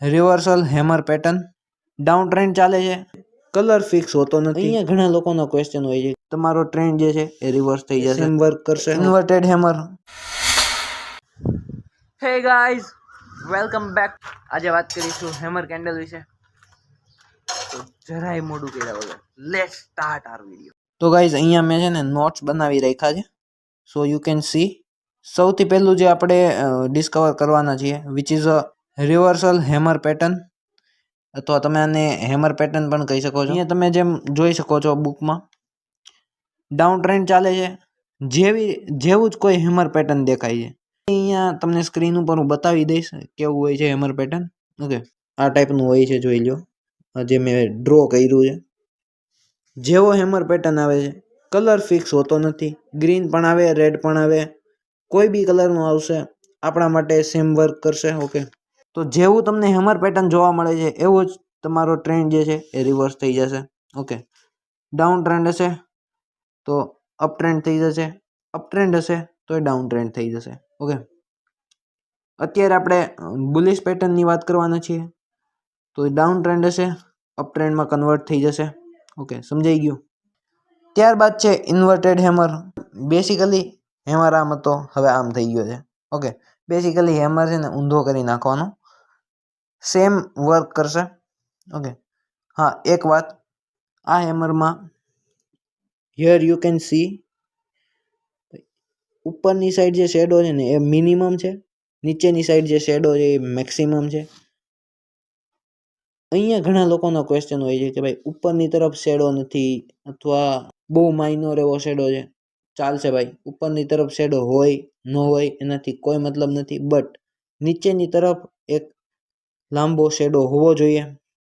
Reversal hammer pattern, down trend ચાલે છે, colour fix હોતો નથી. અહીંયા ઘણા લોકોનો ક્વેશ્ચન હોય છે તમારો ટ્રેન્ડ જે છે એ રિવર્સ થઈ જશે, સેમ વર્ક કરશે. Inverted hammer. Hey guys, welcome back. આજે વાત કરીશું હેમર કેન્ડલ વિશે. તો જરાય મોડું કર્યા વગર લેટ્સ સ્ટાર્ટ આર વિડિયો. તો ગાઈઝ અહીંયા મેં છે ને નોટ્સ બનાવી રાખ્યા છે, સો યુ કેન સી. સૌથી પહેલું જે આપણે ડિસ્કવર કરવાના છીએ which is a reversal hammer pattern, અથવા તમે આને હેમર પેટર્ન પણ કહી શકો છો. અહીંયા તમે જેમ જોઈ શકો છો બુકમાં ડાઉન ટ્રેન્ડ ચાલે છે, જેવું જ કોઈ હેમર પેટર્ન દેખાય છે. અહીંયા તમને સ્ક્રીન ઉપર હું બતાવી દઈશ કેવું હોય છે હેમર પેટર્ન. ઓકે, આ ટાઈપનું હોય છે, જોઈ લો. જે મેં ડ્રો કર્યું છે, જેવો હેમર પેટર્ન આવે છે, કલર ફિક્સ હોતો નથી. ગ્રીન પણ આવે, રેડ પણ આવે, કોઈ બી કલરનું આવશે, આપણા માટે સેમ વર્ક કરશે. ઓકે, તો જેવું તમને હેમર પેટર્ન જોવા મળે છે એવું જ તમારો ટ્રેન્ડ જે છે એ રિવર્સ થઈ જશે. ઓકે, ડાઉન ટ્રેન્ડ હશે તો અપ ટ્રેન્ડ થઈ જશે, અપ ટ્રેન્ડ હશે તો એ ડાઉન ટ્રેન્ડ થઈ જશે. ઓકે, અત્યારે આપણે બુલિશ પેટર્નની વાત કરવાના છીએ, તો ડાઉન ટ્રેન્ડ હશે, અપ ટ્રેન્ડમાં કન્વર્ટ થઈ જશે. ઓકે, સમજાઈ ગયું. ત્યારબાદ છે ઇન્વર્ટેડ હેમર. બેસિકલી હેમર આમ હતો, હવે આમ થઈ ગયો છે. ઓકે, બેસિકલી હેમર છે ને ઊંધો કરી નાખવાનો, સેમ વર્ક કરશે. ઓકે, હા એક વાત, આ હેમરમાં હિયર યુ કેન સી ઉપરની સાઈડ જે શેડો છે ને એ મિનિમમ છે, નીચેની સાઈડ જે શેડો છે એ મેક્સિમમ છે. અહીંયા ઘણા લોકોનો ક્વેશ્ચન હોય છે કે ભાઈ ઉપરની તરફ શેડો નથી, અથવા બહુ માઇનોર એવો શેડો છે. ચાલશે ભાઈ, ઉપરની તરફ શેડો હોય ન હોય એનાથી કોઈ મતલબ નથી, બટ નીચેની તરફ એક લાંબો શેડો હોવો જોઈએ.